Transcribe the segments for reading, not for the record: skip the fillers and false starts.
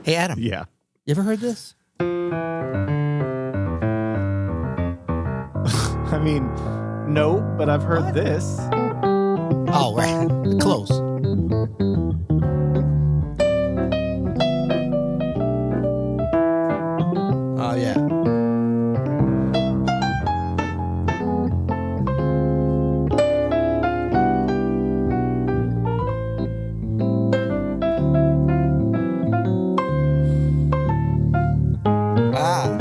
Hey, Adam. Yeah. You ever heard this? I mean, no, but I've heard this. Oh, right. Close. Oh, yeah. Ah.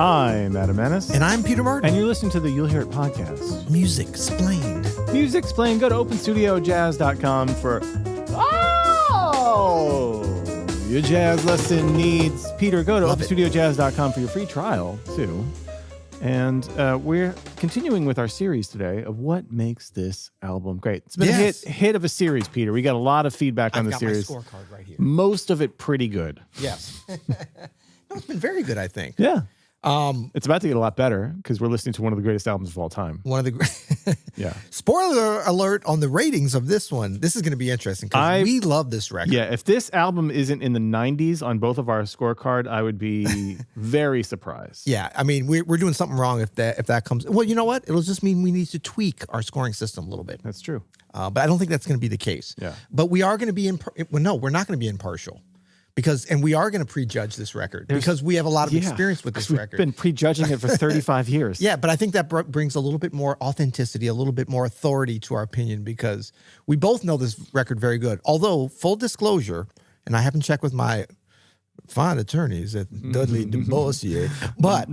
I'm Adam Ennis. And I'm Peter Martin. And you're listening to the You'll Hear It podcast. Music Explained. Music Explained. Go to openstudiojazz.com for... Oh! Your jazz lesson needs... Peter, go to openstudiojazz.com for your free trial, too. And we're continuing with our series today of what makes this album great. It's been a hit of a series, Peter. We got a lot of feedback on the series. I've got my scorecard right here. Most of it pretty good. Yes. No, it's been very good, I think. Yeah. It's about to get a lot better because we're listening to one of the greatest albums of all time. One of the yeah. Spoiler alert on the ratings of this one. This is going to be interesting because we love this record. Yeah, if this album isn't in the 90s on both of our scorecard, I would be very surprised. Yeah, I mean we're doing something wrong if that comes. Well, you know what? It'll just mean we need to tweak our scoring system a little bit. That's true. But I don't think that's going to be the case. Yeah. But we are going to be no, we're not going to be impartial. And we are going to prejudge this record because we have a lot of experience with this record. We've been prejudging it for 35 years. Yeah, but I think that brings a little bit more authenticity, a little bit more authority to our opinion because we both know this record very good. Although, full disclosure, and I haven't checked with my fine attorneys at Dudley DeBossier, but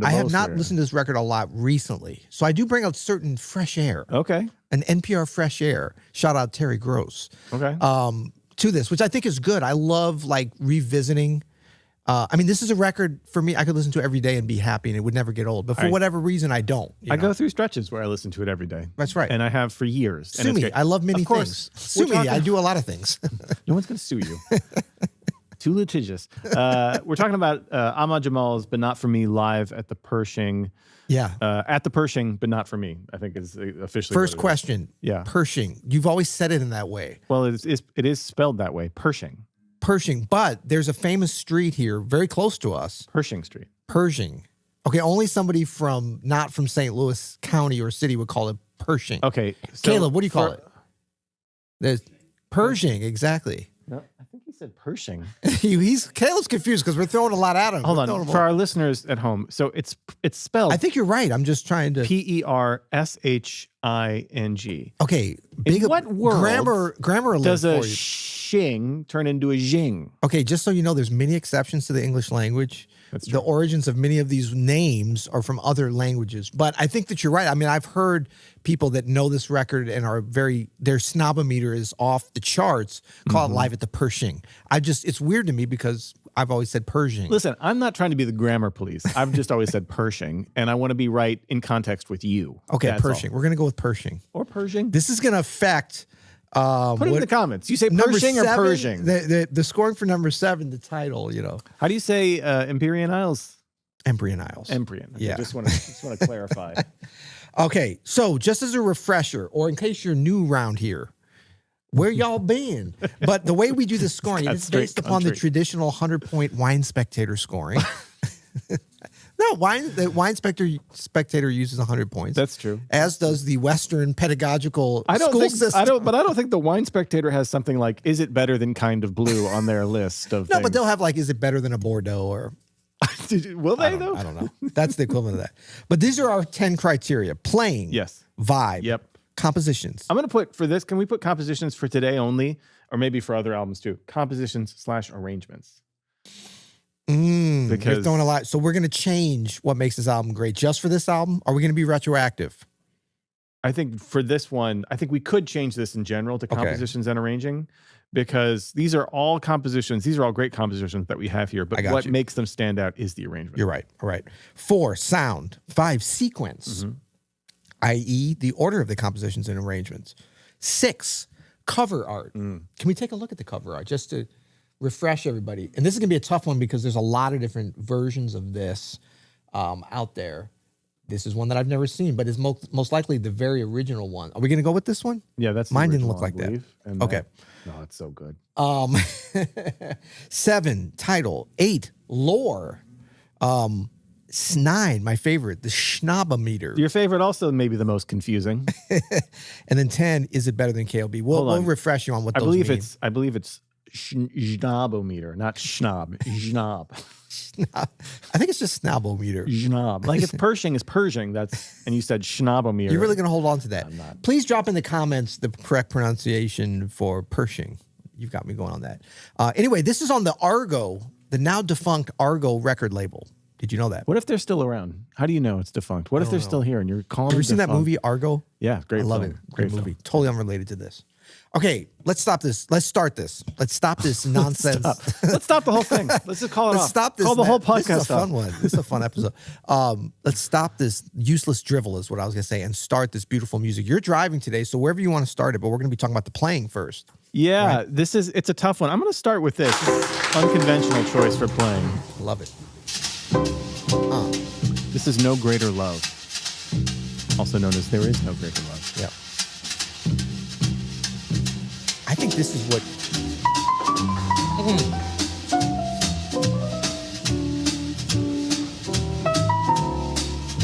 I have not listened to this record a lot recently. So I do bring out certain fresh air. Okay. An NPR fresh air. Shout out Terry Gross. Okay. To this, which I think is good. I love like revisiting. I mean, this is a record for me I could listen to every day and be happy and it would never get old. But for whatever reason, I don't. I go through stretches where I listen to it every day. That's right. And I have for years. Sue me. I love many things. Sue me. I do a lot of things. No one's going to sue you. Too litigious. We're talking about Ahmad Jamal's But Not For Me live at the Pershing. Yeah. At the Pershing, but not for me, I think is officially. First question. Yeah. Pershing. You've always said it in that way. Well, it is spelled that way. Pershing. Pershing. But there's a famous street here very close to us. Pershing Street. Pershing. Okay. Only somebody not from St. Louis County or city would call it Pershing. Okay. So Caleb, what do you call it? There's Pershing. Exactly. No, I think he said Pershing. Caleb's confused because we're throwing a lot at him. Hold on, for our listeners at home. So it's spelled. I think you're right. I'm just trying to Pershing. Okay, in what world grammar alert does a for you. shing turn into a jing? Okay, just so you know, there's many exceptions to the English language. That's true. The origins of many of these names are from other languages. But I think that you're right. I mean, I've heard people that know this record and are their snobometer is off the charts, call it Live at the Pershing. It's weird to me because I've always said Pershing. Listen, I'm not trying to be the grammar police. I've just always said Pershing, and I want to be right in context with you. Okay, That's Pershing. all. We're going to go with Pershing. Or Pershing. This is going to affect... Put it in the comments. You say Pershing or Pershing? The scoring for number 7, the title, you know. How do you say Empyrean Isles? Empyrean Isles. Empyrean. Okay, Yeah. Just want to clarify. Okay, so just as a refresher, or in case you're new around here, where y'all been? But the way we do the scoring is based upon the traditional 100-point Wine Spectator scoring. No, the Wine Spectator uses 100 points. That's true. As does the Western pedagogical school system. I don't think the Wine Spectator has something like "Is it better than Kind of Blue" on their list of. No, things. but they'll have like "Is it better than a Bordeaux?" or. Will they though? I don't know. That's the equivalent of that. But these are our 10 criteria: playing, yes, vibe, yep, compositions. I'm going to put for this. Can we put compositions for today only, or maybe for other albums too? Compositions / arrangements. You're throwing a lot. So we're going to change what makes this album great just for this album? Are we going to be retroactive? I think for this one, I think we could change this in general to compositions and arranging, because these are all compositions. These are all great compositions that we have here. But what makes them stand out is the arrangement. You're right. All right. 4, sound. 5, sequence, i.e. the order of the compositions and arrangements. 6, cover art. Can we take a look at the cover art just to refresh everybody? And this is going to be a tough one because there's a lot of different versions of this out there. This is one that I've never seen, but is most likely the very original one. Are we going to go with this one? Yeah, that's mine. Didn't look like that. Okay. No, it's so good. 7, title. 8, lore. 9, my favorite, the schnobometer. Your favorite, also maybe the most confusing. And then 10, is it better than KLB? We'll refresh you on what those mean. I believe it's schnobometer, not schnob. Schnob. I think it's just snobometer. Schnob. Like if Pershing is Pershing, and you said schnobometer. You're really going to hold on to that? I'm not. Please drop in the comments the correct pronunciation for Pershing. You've got me going on that. Anyway, this is on the Argo, the now defunct Argo record label. Did you know that? What if they're still around? How do you know it's defunct? What if they're still here and you're calling them defunct? Have you seen that movie, Argo? Yeah, great film. I love it. Great movie. Totally unrelated to this. Okay, let's stop this. Let's start this. Let's stop this nonsense. Let's stop the whole thing. Let's just call it off. Stop this. Call the whole podcast. This is a fun one. This is a fun episode. Let's stop this useless drivel is what I was going to say and start this beautiful music. You're driving today, so wherever you want to start it, but we're going to be talking about the playing first. Yeah, right? It's a tough one. I'm going to start with this unconventional choice for playing. Love it. This is No Greater Love, also known as There Is No Greater Love. Yeah. I think this is what...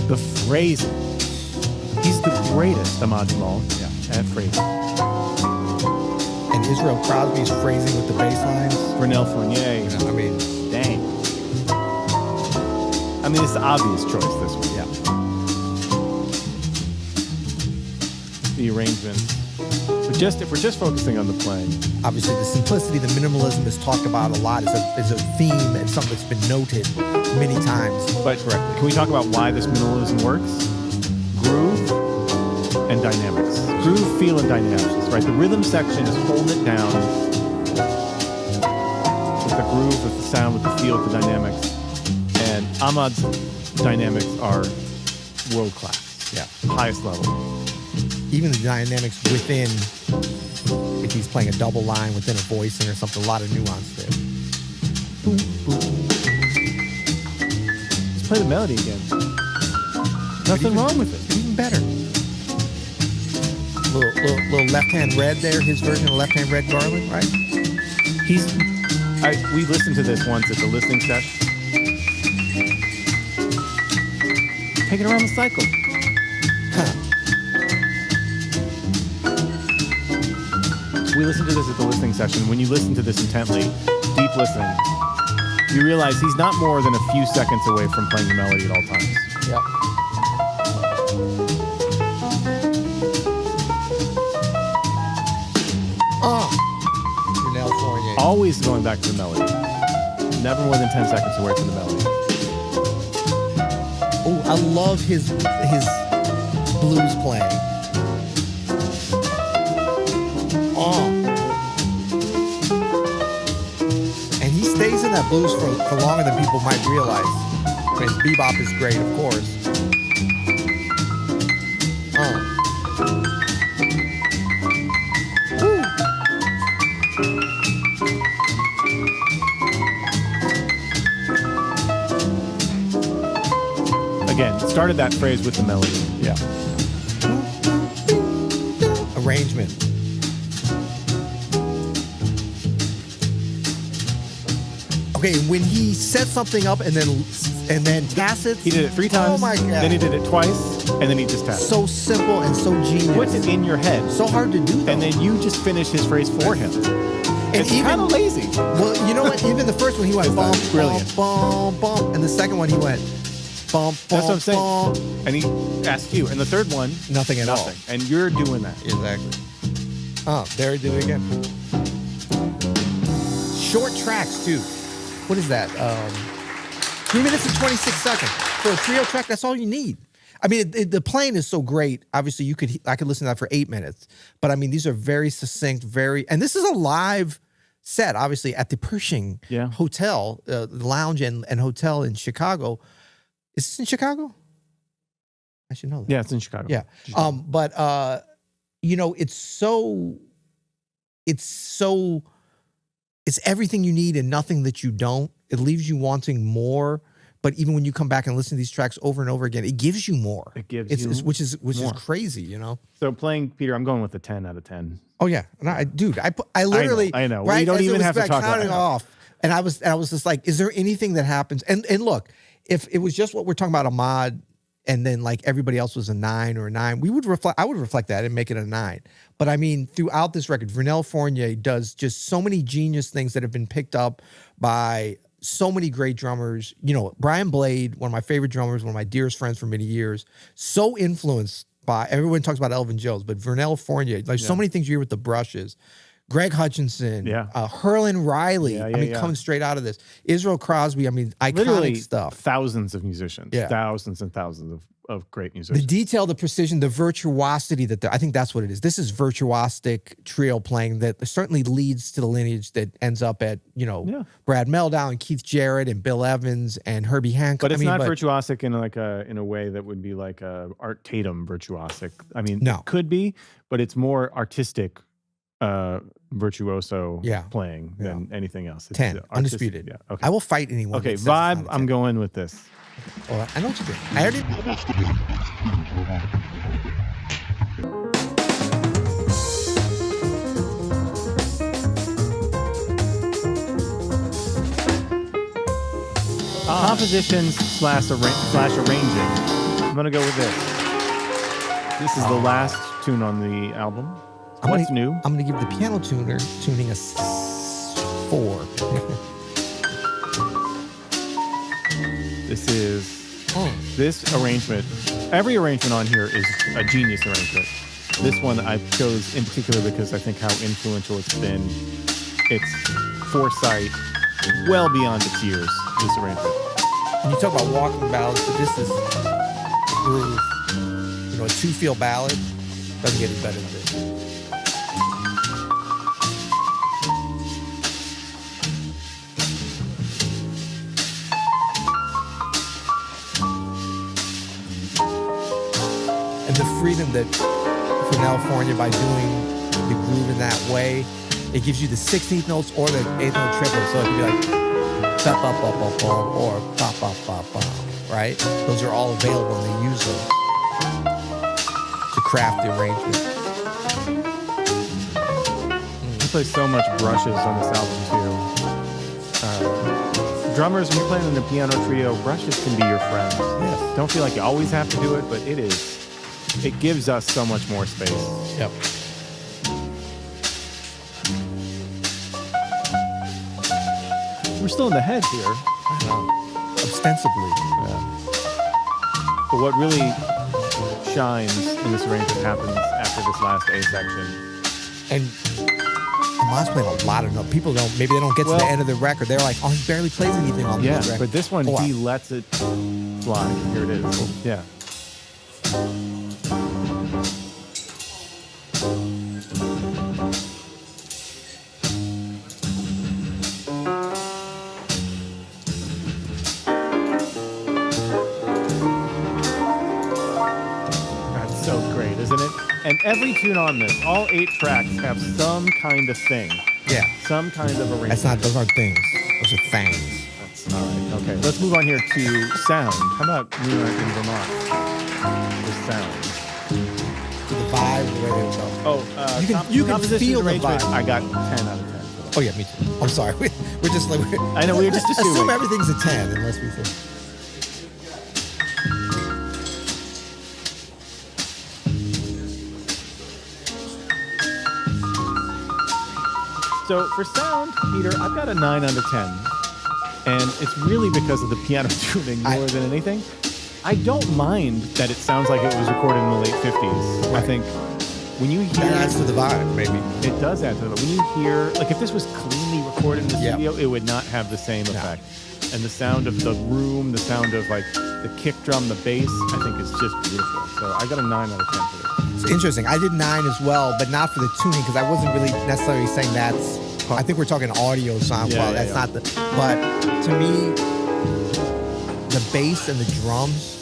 The phrasing. He's the greatest, Ahmad Jamal, at phrasing. And Israel Crosby's phrasing with the bass lines. Brunel Fournier. I mean... Dang. I mean, it's the obvious choice, this one. Yeah. The arrangements. But if we're just focusing on the playing. Obviously, the simplicity, the minimalism is talked about a lot. Is a theme and something that's been noted many times. But can we talk about why this minimalism works? Groove and dynamics. Groove, feel, and dynamics, right? The rhythm section is holding it down with the groove, with the sound, with the feel, with the dynamics. And Ahmad's dynamics are world class. Yeah. Highest level. Even the dynamics within, if he's playing a double line within a voicing or something, a lot of nuance there. Boom, boom. Let's play the melody again. Nothing wrong with it. Even better. Little Left Hand Red there, his version of Left Hand Red Garland, right? We listened to this once at the listening session. Take it around the cycle. We listened to this at the listening session. When you listen to this intently, deep listening, you realize he's not more than a few seconds away from playing the melody at all times. Yep. Brunel Fournier. Always going back to the melody. Never more than 10 seconds away from the melody. Oh, I love his blues playing. And he stays in that blues for longer than people might realize. I mean, bebop is great, of course. Again, started that phrase with the melody. Yeah. Arrangement. Okay, when he sets something up and then tacits. He did it 3 times. Oh my God. Then he did it twice, and then he just tacits. So simple and so genius. Puts it in your head. So hard to do, though. And then you just finish his phrase for him. And it's kind of lazy. Well, you know what? Even the first one, he went bump, brilliant. bump, bump, bump. And the second one, he went bump, bump, That's what I'm saying. bump. And he asked you. And the third one, Nothing at all. And you're doing that. Exactly. There he did it again. Short tracks, too. what is that? 3 minutes and 26 seconds for a trio track. That's all you need. I mean, the playing is so great. Obviously, I could listen to that for 8 minutes. But I mean, these are very succinct, and this is a live set, obviously, at the Pershing Hotel, the lounge and hotel in Chicago. Is this in Chicago? I should know that. Yeah, it's in Chicago. Yeah. But you know, it's everything you need and nothing that you don't. It leaves you wanting more. But even when you come back and listen to these tracks over and over again, it gives you more. It gives you which is crazy, you know. So playing Peter, I'm going with a 10 out of 10. Oh yeah, and I literally I know. Right, we don't even have to talk counting off, and I was just like, is there anything that happens? And look, if it was just what we're talking about, Ahmad, and then like everybody else was a 9 or a 9, I would reflect that and make it a 9. But I mean, throughout this record, Vernel Fournier does just so many genius things that have been picked up by so many great drummers. You know, Brian Blade, one of my favorite drummers, one of my dearest friends for many years, so influenced by, everyone talks about Elvin Jones, but Vernel Fournier, like so many things you hear with the brushes. Greg Hutchinson, Herlin Riley, coming straight out of this. Israel Crosby, I mean, iconic literally stuff. Thousands of musicians, thousands and thousands of great musicians. The detail, the precision, the virtuosity I think that's what it is. This is virtuosic trio playing that certainly leads to the lineage that ends up at, Brad Meldau and Keith Jarrett and Bill Evans and Herbie Hancock. But it's not virtuosic in a way that would be like Art Tatum virtuosic. I mean, it could be, but it's more artistic virtuoso playing than anything else. It's 10, undisputed. Yeah, okay. I will fight anyone. Okay, vibe, I'm going with this. Well, I know what you're doing. I already... Compositions slash arranging. I'm going to go with this. This is the last tune on the album. What's new? I'm going to give the piano tuning a 4. This arrangement, every arrangement on here is a genius arrangement. This one I chose in particular because I think how influential it's been. It's foresight well beyond its years, this arrangement. And you talk about walking ballads, but this is a groove. You know, a 2-feel ballad doesn't get any better than this. And the freedom that Vernel Fournier, by doing the groove in that way, it gives you the 16th notes or the 8th note triplet. So it could be like ba ba ba ba ba or ba ba ba ba, right? Those are all available, and they use those to craft the arrangement. He plays so much brushes on this album too. Drummers, when you're playing in a piano trio, brushes can be your friends. Yes. Don't feel like you always have to do it, but it gives us so much more space. Yep. We're still in the head here. I know. Ostensibly. But what really shines in this arrangement happens after this last A section. And Ahmad's playing a lot of notes. People maybe they don't get to the end of the record. They're like, oh, he barely plays anything on the record. But this one, he lets it fly. Here it is. Yeah. That's so great, isn't it? And every tune on this, all 8 tracks have some kind of thing. Yeah. Some kind of arrangement. Those aren't things. Those are things. That's all right. Okay, let's move on here to sound. How about New York in Vermont? The sound. To the vibe, the way they go. Oh, you can feel the vibe. I got 10 out of 10. Oh yeah, me too. I'm sorry. We're just like I know we were just assuming. Assume everything's a 10 unless we think. So for sound, Peter, I've got a 9 out of 10. And it's really because of the piano tuning more than anything. I don't mind that it sounds like it was recorded in the late 50s. Right. I think when you hear... That adds to the vibe, maybe. It does add to the vibe. When you hear... Like, if this was cleanly recorded recorded in the studio, it would not have the same effect. And the sound of the room, the sound of like the kick drum, the bass, I think is just beautiful. So I got a 9 out of 10 for this. It's interesting. I did 9 as well, but not for the tuning because I wasn't really necessarily saying that's. I think we're talking audio sound quality. That's not the. But to me, the bass and the drums,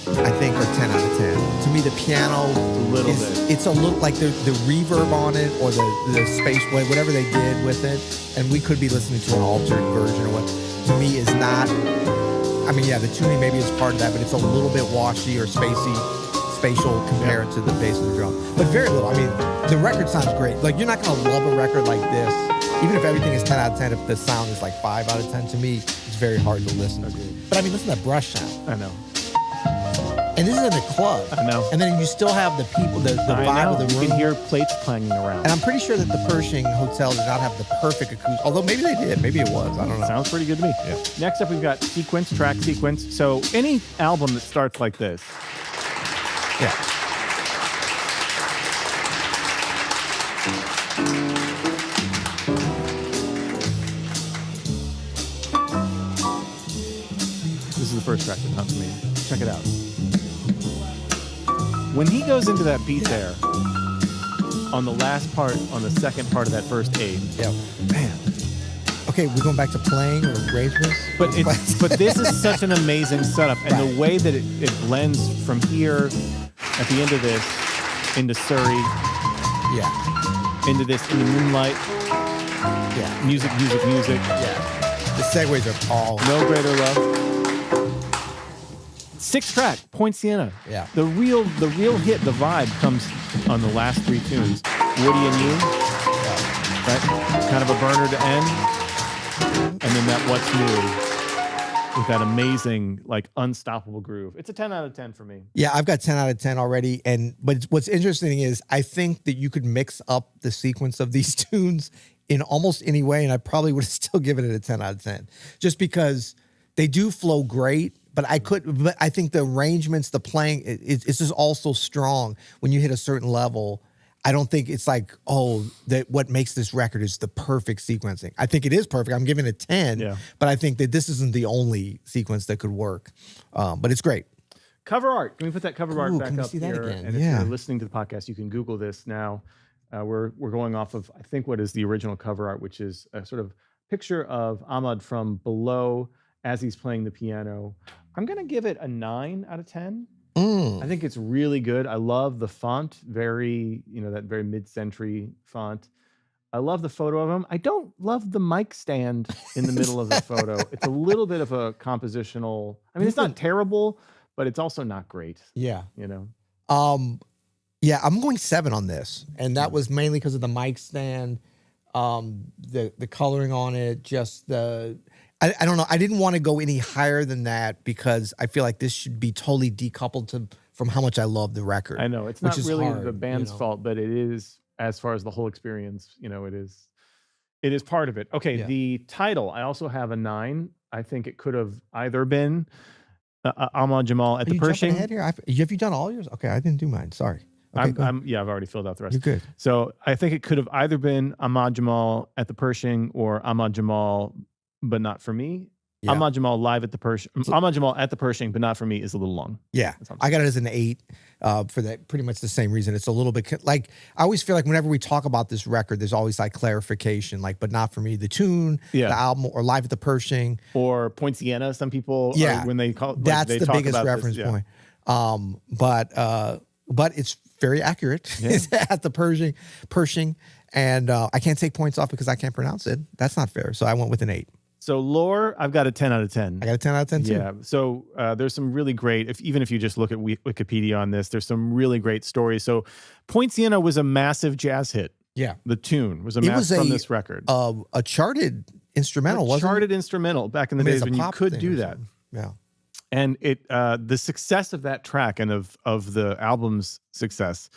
I think are 10 out of 10. To me, the piano it's a little like the reverb on it or the space whatever they did with it, and we could be listening to an altered version or what. To me, is not. I mean, yeah, the tuning maybe is part of that, but it's a little bit washy or spatial compared to the bass and the drum. But very little. I mean, the record sounds great. Like you're not gonna love a record like this, even if everything is 10 out of 10. If the sound is like 5 out of 10, to me, it's very hard to listen to. But I mean, listen to that brush sound. I know. And this is in a club. I know. And then you still have the people, the vibe of the room. You can hear plates clanging around. And I'm pretty sure that the Pershing Hotel did not have the perfect acoustic, although maybe they did. Maybe it was. I don't know. Sounds pretty good to me. Yeah. Next up, we've got track sequence. So any album that starts like this. Yeah. This is the first track that comes to me. Check it out. When he goes into that beat there, on the last part, on the second part of that first 8. Yeah. Man. Okay, we're going back to playing or arrangements. But this is such an amazing setup. And the way that it blends from here at the end of this into Surrey. Yeah. Into this, into Moonlight. Yeah. Music. Yeah. The segues are all. No Greater Love. 6th track, Point Siena. Yeah. The real hit, the vibe comes on the last 3 tunes. Woody and You. Yeah. Right? Kind of a burner to end. And then that What's New with that amazing, like, unstoppable groove. It's a 10 out of 10 for me. Yeah, I've got 10 out of 10 already. But what's interesting is I think that you could mix up the sequence of these tunes in almost any way, and I probably would have still given it a 10 out of 10. Just because they do flow great. But I think the arrangements, the playing, it's just all so strong when you hit a certain level. I don't think it's like, that what makes this record is the perfect sequencing. I think it is perfect. I'm giving it 10, but I think that this isn't the only sequence that could work. But it's great. Cover art. Can we put that cover art back up here? Again? And if you're listening to the podcast, you can Google this now. We're going off of, I think, what is the original cover art, which is a sort of picture of Ahmad from below as he's playing the piano. I'm going to give it a 9 out of 10. I think it's really good. I love the font, that very mid-century font. I love the photo of him. I don't love the mic stand in the middle of the photo. It's a little bit of a compositional. I mean, it's not terrible, but it's also not great. Yeah. Yeah, I'm going 7 on this. And that was mainly because of the mic stand, the coloring on it, just the... I don't know. I didn't want to go any higher than that because I feel like this should be totally decoupled from how much I love the record. I know. It's not really the band's fault, but it is, as far as the whole experience, it is part of it. Okay, the title, I also have a 9. I think it could have either been Ahmad Jamal at the Pershing. Ahead here? Have you done all yours? Okay, I didn't do mine. Sorry. Okay, I've already filled out the rest. You're good. So I think it could have either been Ahmad Jamal at the Pershing or Ahmad Jamal, but not for me. Yeah. Ahmad Jamal live at the Pershing. Ahmad Jamal at the Pershing, but not for me, is a little long. Yeah, I got it as an 8 for that pretty much the same reason. It's a little bit like, I always feel like whenever we talk about this record, there's always like clarification, like, but not for me. The tune, the album, or live at the Pershing, or Point Siena. Some people, when they call, that's they the talk biggest about reference this, point. But it's very accurate. Yeah. It's at the Pershing, and I can't take points off because I can't pronounce it. That's not fair. So I went with an 8. So lore, I've got a 10 out of 10. I got a 10 out of 10 too. Yeah. So there's some really great, even if you just look at Wikipedia on this, there's some really great stories. So Point Siena was a massive jazz hit. Yeah. The tune was from this record. A charted instrumental, wasn't it? Charted instrumental back in the days when you could do that. Yeah. And the success of that track and of the album's success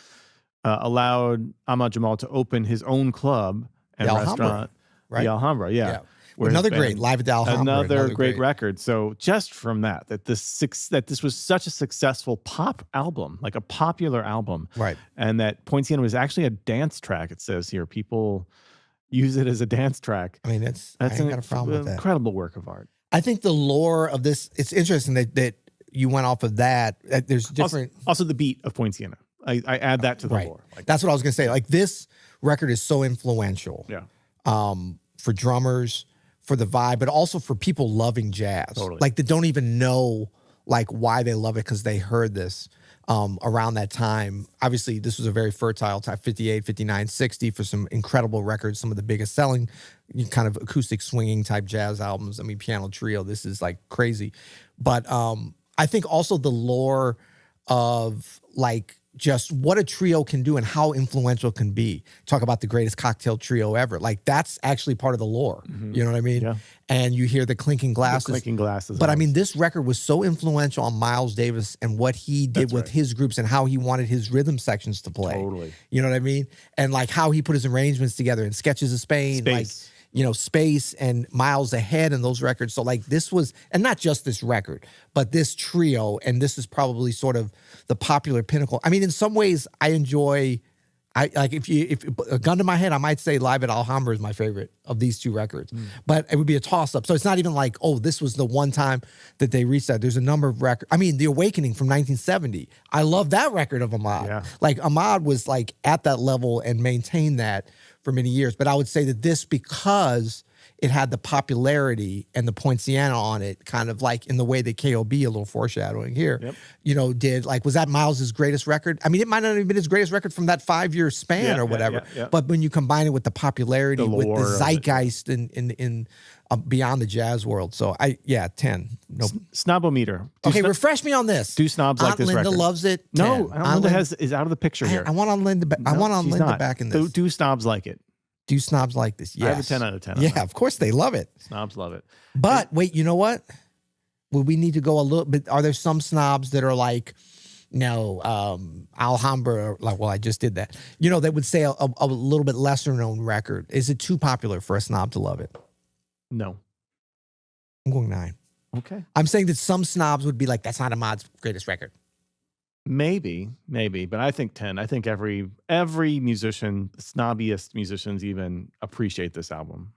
allowed Ahmad Jamal to open his own club and restaurant. Right? The Alhambra, yeah. Another great live at the Alhambra. Another great record. So just from that this was such a successful pop album, like a popular album, right? And that Point Siena was actually a dance track. It says here, people use it as a dance track. I mean, I ain't got a problem with that. Incredible work of art. I think the lore of this, it's interesting that you went off of that. There's different. Also the beat of Poinciana. I add that to the lore. Like, that's what I was going to say. Like, this record is so influential. Yeah. For drummers, for the vibe, but also for people loving jazz. Totally. Like, that don't even know like why they love it because they heard this around that time. Obviously, this was a very fertile time, 58, 59, 60 for some incredible records, some of the biggest selling kind of acoustic swinging type jazz albums. I mean, Piano Trio, this is like crazy. But I think also the lore of like just what a trio can do and how influential it can be. Talk about the greatest cocktail trio ever. Like, that's actually part of the lore. You know what I mean? Yeah. And you hear the clinking glasses. The clinking glasses. But I mean, this record was so influential on Miles Davis and what he did with his groups and how he wanted his rhythm sections to play. Totally. You know what I mean? And like how he put his arrangements together in Sketches of Spain. Like, you know, Space and Miles Ahead and those records. So like this was, and not just this record, but this trio, and this is probably sort of the popular pinnacle. I mean, in some ways I enjoy, if a gun to my head, I might say Live at Alhambra is my favorite of these two records, but it would be a toss up. So it's not even like, oh, this was the one time that they reached that. There's a number of records. I mean, The Awakening from 1970. I love that record of Ahmad. Yeah. Like, Ahmad was like at that level and maintained that for many years. But I would say that this, because it had the popularity and the Poinciana on it, kind of like in the way that KOB, a little foreshadowing here, you know, did. Like, was that Miles's greatest record? I mean, it might not have been his greatest record from that 5-year span or whatever. But when you combine it with the popularity, with the zeitgeist in beyond the jazz world. So 10. Nope. Snobometer. Okay, refresh me on this. Do snobs like this Linda record? loves it. No, Aunt Linda is out of the picture here. I want Aunt Linda. I want Aunt Linda back in this. Do snobs like it? Do snobs like this? Yes. I have a 10 out of 10. Yeah, of course they love it. Snobs love it. But wait, you know what? Would we need to go a little bit? Are there some snobs that are like, no, Alhambra, like, well, I just did that. You know, that would say a little bit lesser known record. Is it too popular for a snob to love it? No. I'm going 9. Okay. I'm saying that some snobs would be like, that's not Ahmad's greatest record. Maybe, but I think 10. I think every musician, snobbiest musicians even, appreciate this album.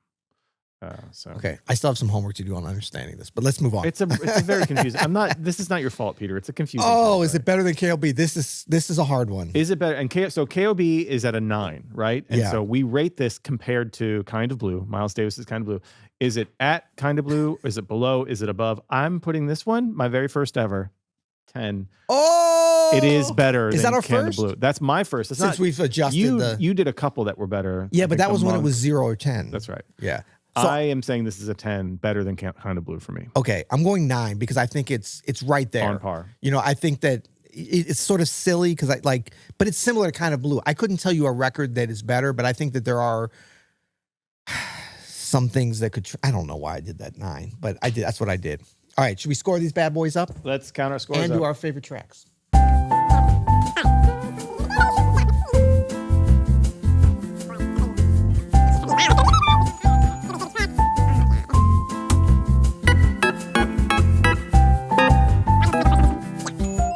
Okay, I still have some homework to do on understanding this, but let's move on. It's a very confusing. This is not your fault, Peter. It's a confusing. Oh, is it better than KOB? This is a hard one. Is it better? And so KOB is at a 9, right? And so we rate this compared to Kind of Blue. Miles Davis's Kind of Blue. Is it at Kind of Blue? Is it below? Is it above? I'm putting this one, my very first ever, 10. Oh, it is better. Is than that our Kind first? Of Blue. That's my first. It's Since we've adjusted you did a couple that were better. Yeah, but that was when it was 0 or 10. That's right. Yeah. So, I am saying this is a 10, better than Kind of Blue for me. Okay, I'm going 9 because I think it's right there. On par. You know, I think that it's sort of silly because but it's similar to Kind of Blue. I couldn't tell you a record that is better, but I think that there are some things that could, I don't know why I did that 9, but I did. That's what I did. All right, should we score these bad boys up? Let's count our scores and up. Do our favorite tracks.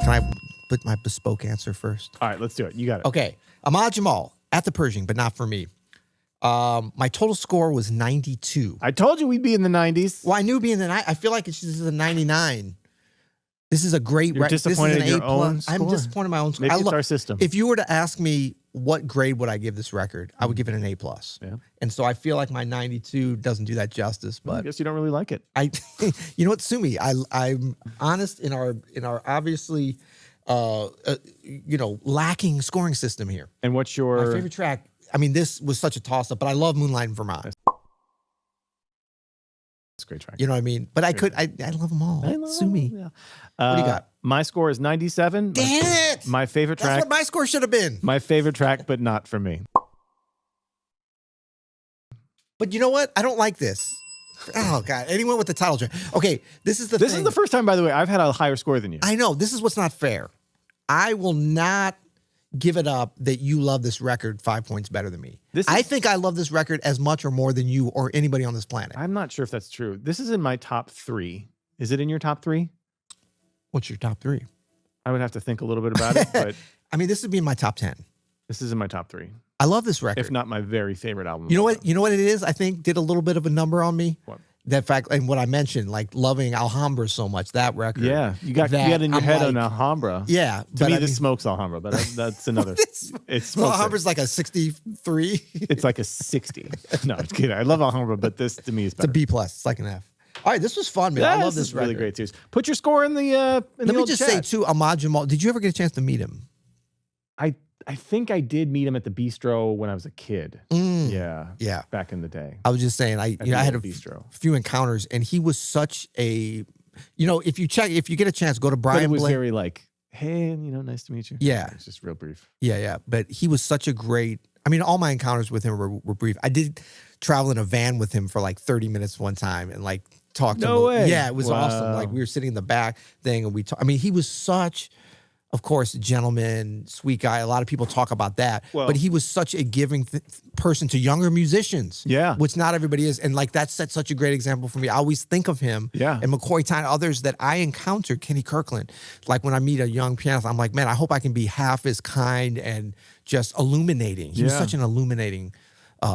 Can I put my bespoke answer first? All right, let's do it. You got it. Okay, Ahmad Jamal, At The Pershing, but not for me. My total score was 92. I told you we'd be in the 90s. Well, I knew being I feel like this is a 99. This is a great record. Disappointed in your own score? I'm disappointed in my own score. Maybe it's our system. If you were to ask me what grade would I give this record, I would give it an A+. Yeah. And so I feel like my 92 doesn't do that justice. But I guess you don't really like it. You know what, sue me. I'm honest in our obviously lacking scoring system here. And what's your my favorite track? I mean, this was such a toss-up, but I love Moonlight in Vermont. It's a great track. You know what I mean? But I love them all. Sue me. Yeah. What do you got? My score is 97. Damn it! My favorite track. That's what my score should have been. My favorite track, but not for me. But you know what? I don't like this. Oh, God. Anyone with the title track. Okay, this is the thing. This is the first time, by the way, I've had a higher score than you. I know. This is what's not fair. I will not give it up that you love this record 5 points better than me. I think I love this record as much or more than you or anybody on this planet. I'm not sure if that's true. This is in my top 3. Is it in your top 3? What's your top 3? I would have to think a little bit about it, but I mean, this would be in my top 10. This is in my top 3. I love this record. if not my very favorite album. You know of all what? time. You know what it is? I think did a little bit of a number on me. What? That fact, and what I mentioned, like loving Alhambra so much, that record. Yeah, you got that in your I'm head like, on Alhambra. Yeah, To me, this smokes Alhambra, but that's another. It's so Alhambra's like a 63. It's like a 60. No, I'm kidding. I love Alhambra, but this to me is It's a better. B plus. It's like an F. All right, this was fun, man. Yeah, I love this this is really record. great series. Put your score in the. Let me just say too, Ahmad Jamal. Did you ever get a chance to meet him? I think I did meet him at the bistro when I was a kid. Yeah. Yeah. Back in the day. I was just saying, I the had a old bistro. few encounters, and he was such a, if you get a chance, go to But Brian it was Blake. very like, hey, nice to meet you. Yeah. It's just real brief. Yeah. But he was such a great, all my encounters with him were brief. I did travel in a van with him for like 30 minutes one time and like talk to him. No way. Yeah, it was awesome. Wow. Like we were sitting in the back thing and we talked. He was such, of course, a gentleman, sweet guy. A lot of people talk about that, Well- but he was such a giving person to younger musicians. Yeah. Which not everybody is. And like that set such a great example for me. I always think of him Yeah. and McCoy Tyner, others that I encountered, Kenny Kirkland. Like when I meet a young pianist, I'm like, man, I hope I can be half as kind and just illuminating. He was Yeah. such an illuminating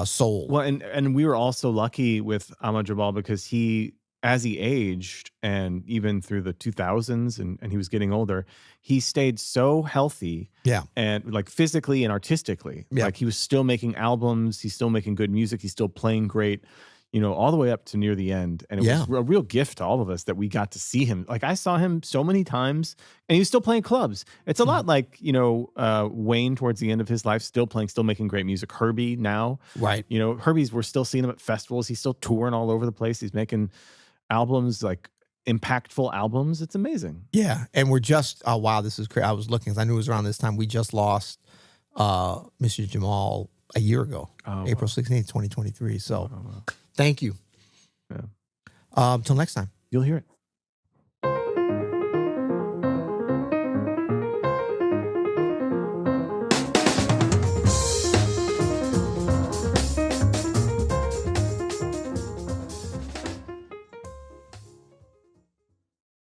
soul. Well, and we were also lucky with Ahmad Jamal because as he aged and even through the 2000s and he was getting older, he stayed so healthy. Yeah. And like physically and artistically. Yeah. Like he was still making albums, he's still making good music, he's still playing great, all the way up to near the end. And it was a real gift to all of us that we got to see him. Like I saw him so many times and he was still playing clubs. It's a lot like, Wayne towards the end of his life, still making great music. Herbie now. Right. We're still seeing him at festivals. He's still touring all over the place. He's making albums, like impactful albums. It's amazing. Yeah. And we're just, oh, wow, this is crazy. I was looking, because I knew it was around this time. We just lost Mr. Jamal a year ago, April 16th, 2023. So thank you. Yeah. Till next time. You'll hear it.